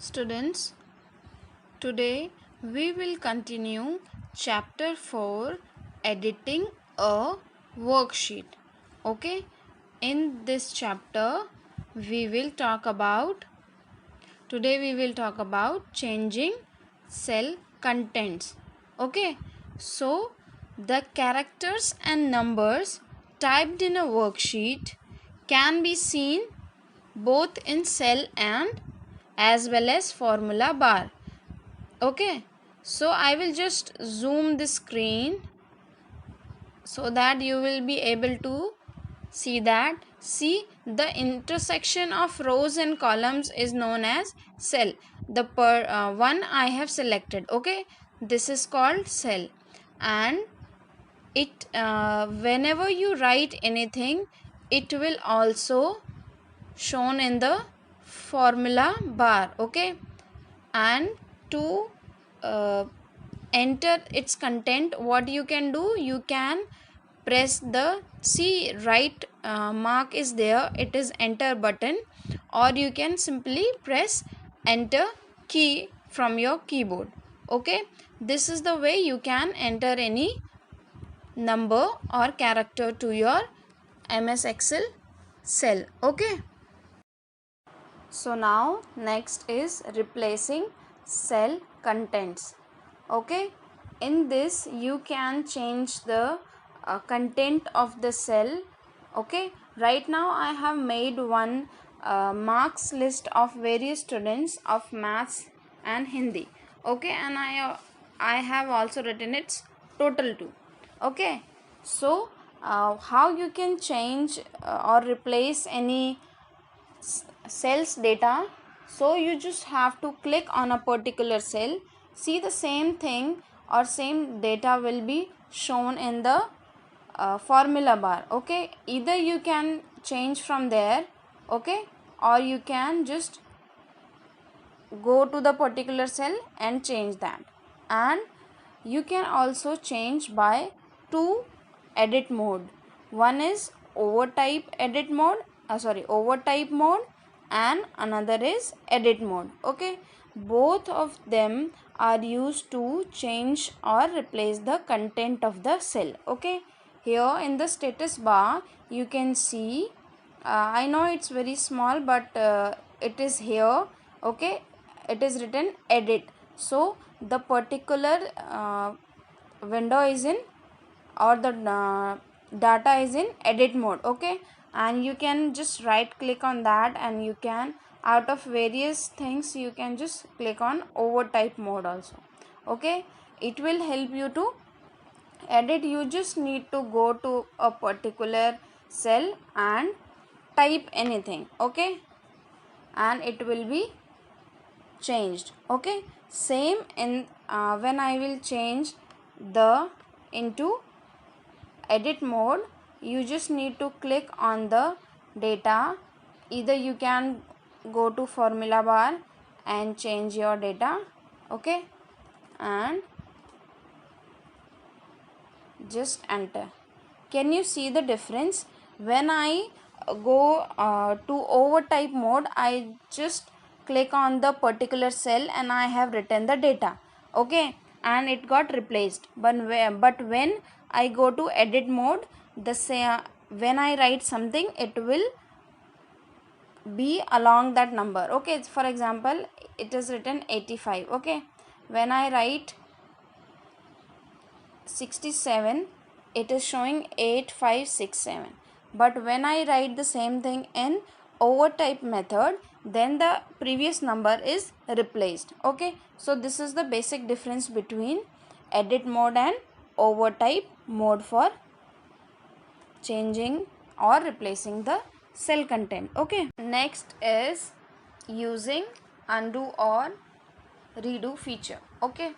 Students, today we will continue chapter 4, editing a worksheet. Okay, in this chapter we will talk about changing cell contents. Okay, so the characters and numbers typed in a worksheet can be seen both in cell and as well as formula bar. Okay, so I will just zoom the screen so that you will be able to see the intersection of rows and columns is known as cell. The one I have selected. Okay, this is called cell, and it whenever you write anything, it will also shown in the formula bar. Okay, and to uh, enter its content, what you can do, you can press the right mark is there, it is enter button, or you can simply press enter key from your keyboard. Okay, this is the way you can enter any number or character to your MS Excel cell. Okay, so now next is replacing cell contents. Okay, in this you can change the content of the cell. Okay, right now I have made one marks list of various students of maths and Hindi. Okay, and I have also written its total too. Okay, so how you can change or replace any cells data. So you just have to click on a particular cell, see the same thing or same data will be shown in the formula bar. Okay, either you can change from there, okay, or you can just go to the particular cell and change that. And you can also change by two edit mode. One is overtype edit mode, overtype mode, and another is edit mode. Okay, both of them are used to change or replace the content of the cell. Okay, here in the status bar you can see, I know it's very small, but it is here. Okay, it is written edit, so the particular window is in, or the data is in edit mode. Okay, and you can just right click on that, and you can, out of various things, you can just click on overtype mode also. Okay, it will help you to edit. You just need to go to a particular cell and type anything. Okay, and it will be changed. Okay, same in when I will change the into edit mode, you just need to click on the data. Either you can go to formula bar and change your data. Okay, and just enter. Can you see the difference? When I go to overtype mode, I just click on the particular cell and I have written the data. Okay, and it got replaced. But when I go to edit mode, when I write something, it will be along that number. Okay, for example, it is written 85. Okay, when I write 67, it is showing 8567. But when I write the same thing in overtype method, then the previous number is replaced. Okay, so this is the basic difference between edit mode and overtype mode for changing or replacing the cell content. Okay, next is using undo or redo feature. Okay,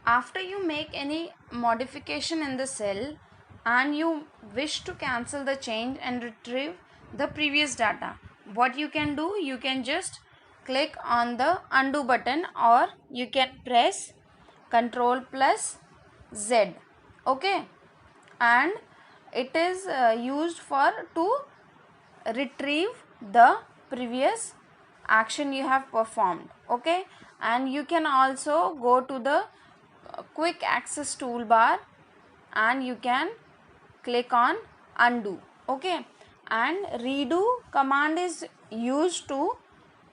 after you make any modification in the cell and you wish to cancel the change and retrieve the previous data, what you can do, you can just click on the undo button, or you can press Ctrl plus Z. Okay, and it is used for to retrieve the previous action you have performed. Okay, and you can also go to the quick access toolbar and you can click on undo. Okay, and redo command is used to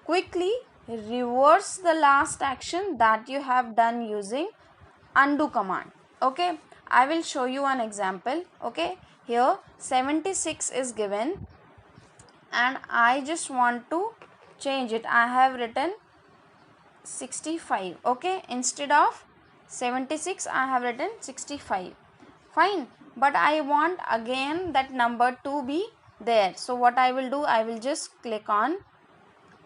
quickly reverse the last action that you have done using undo command. Okay, I will show you an example. Okay, here 76 is given and I just want to change it. I have written 65. Okay, instead of 76 I have written 65. Fine, but I want again that number to be there. So what I will do, I will just click on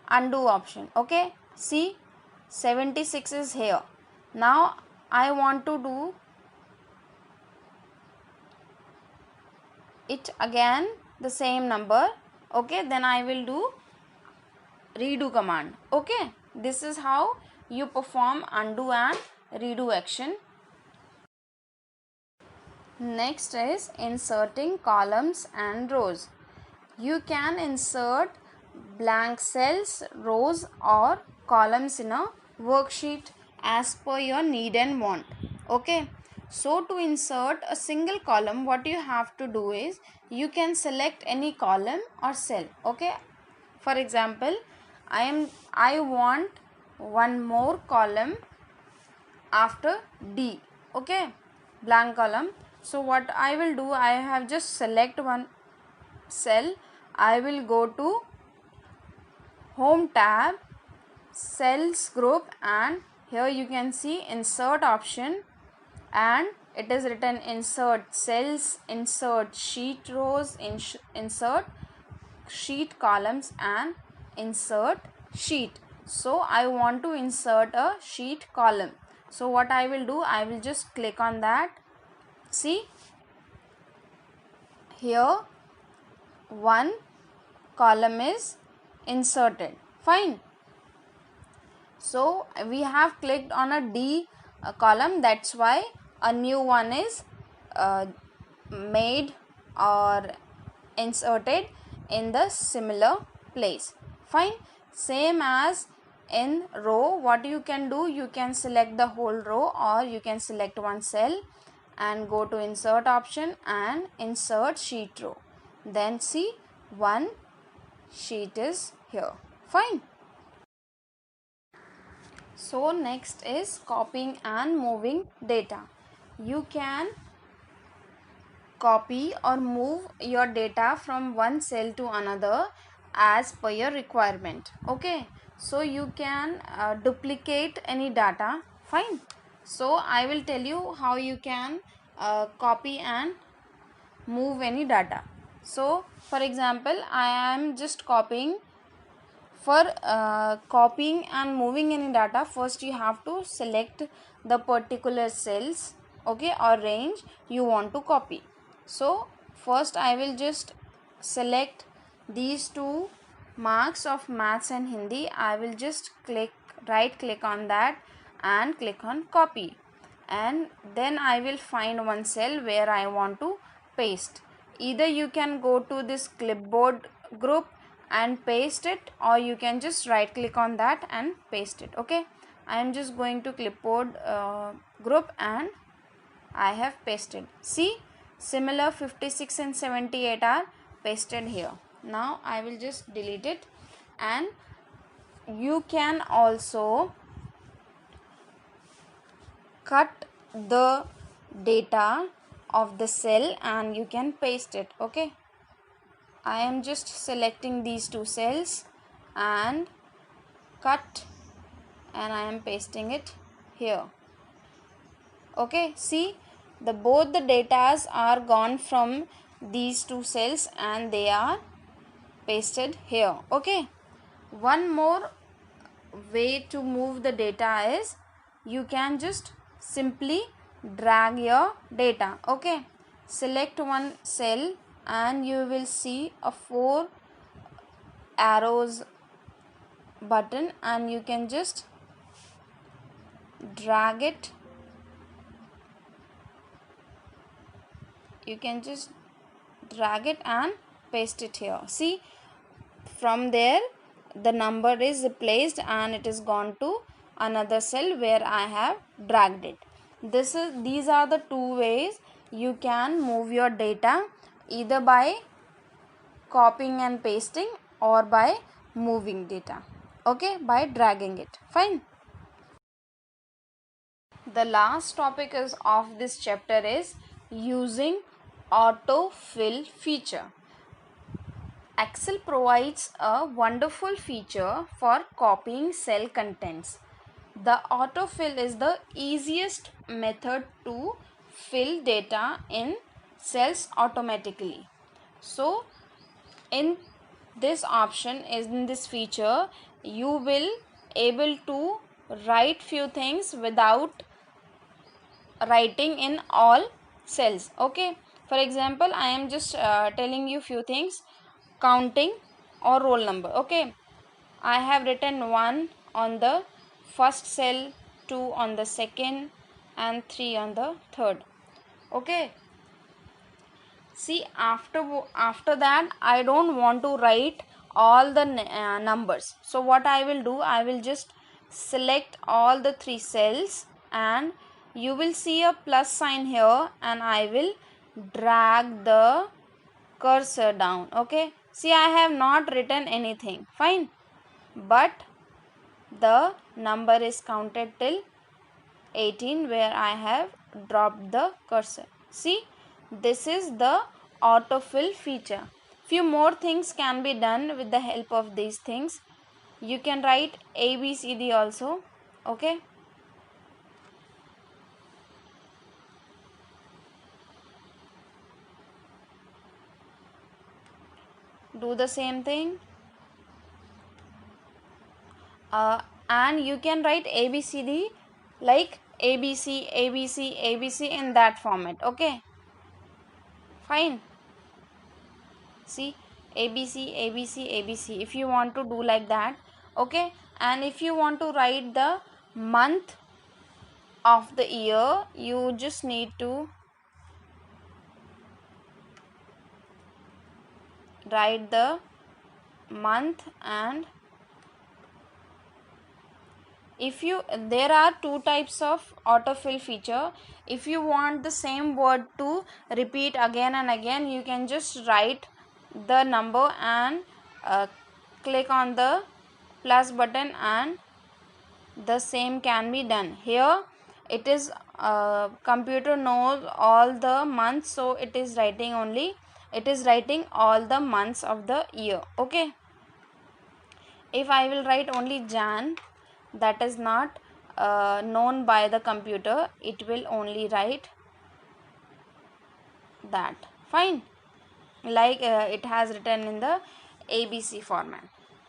undo option. Okay, see 76 is here. Now I want to do it again the same number. Okay, then I will do redo command. Okay, this is how you perform undo and redo action. Next is inserting columns and rows. You can insert blank cells, rows or columns in a worksheet as per your need and want. Okay, so to insert a single column, what you have to do is you can select any column or cell. Okay, for example, I want one more column after D. Okay, blank column. So what I will do, I have just select one cell. I will go to home tab, cells group, and here you can see insert option and it is written insert cells, insert sheet rows, insert sheet columns and insert sheet. So I want to insert a sheet column. So what I will do, I will just click on that. See, here one column is inserted. Fine. So we have clicked on a D column, that's why a new one is made or inserted in the similar place. Fine. Same as in row, what you can do, you can select the whole row or you can select one cell and go to insert option and insert sheet row. Then see one sheet is here. Fine. So next is copying and moving data. You can copy or move your data from one cell to another as per your requirement. Okay, so you can duplicate any data. Fine. So I will tell you how you can copy and move any data. So for example, I am just copying. For copying and moving any data, first you have to select the particular cells, okay, or range you want to copy. So first I will just select these two marks of maths and Hindi. I will just right click on that and click on copy, and then I will find one cell where I want to paste. Either you can go to this clipboard group and paste it, or you can just right click on that and paste it. Okay, I am just going to clipboard group and I have pasted. See, similar 56 and 78 are pasted here. Now I will just delete it, and you can also cut the data of the cell and you can paste it. Okay, I am just selecting these two cells and cut, and I am pasting it here. Okay, see, both the datas are gone from these two cells and they are pasted here. Okay, one more way to move the data is you can just simply drag your data. Okay, select one cell and you will see a 4 arrows button, and you can just drag it. You can just drag it and paste it here. See, from there the number is replaced and it is gone to another cell where I have dragged it. These are the two ways you can move your data, either by copying and pasting or by moving data, okay, by dragging it. Fine. The last topic is of this chapter is using autofill feature. Excel provides a wonderful feature for copying cell contents. The autofill is the easiest method to fill data in cells automatically. So in this option, is in this feature, you will able to write few things without writing in all cells. Okay, for example, I am just telling you few things: counting or roll number. Okay, I have written 1 on the first cell, 2 on the second, and 3 on the third. Okay, see, after that I don't want to write all the numbers. So what I will do, I will just select all the 3 cells and you will see a plus sign here, and I will drag the cursor down. Okay, see, I have not written anything. Fine, but the number is counted till 18 where I have dropped the cursor. See, this is the autofill feature. Few more things can be done with the help of these things. You can write ABCD also. Okay, do the same thing. And you can write ABCD like ABC, ABC, ABC in that format. Okay, fine. See, ABC, ABC, ABC, if you want to do like that. Okay, and if you want to write the month of the year, you just need to write the month. And if you, there are two types of autofill feature. If you want the same word to repeat again and again, you can just write the number and click on the plus button, and the same can be done. Here it is computer knows all the months, so it is writing all the months of the year. Okay, if I will write only Jan, that is not known by the computer, it will only write that. Fine, like it has written in the ABC format.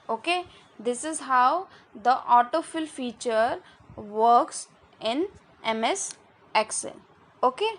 Okay, this is how the autofill feature works in MS Excel. Okay.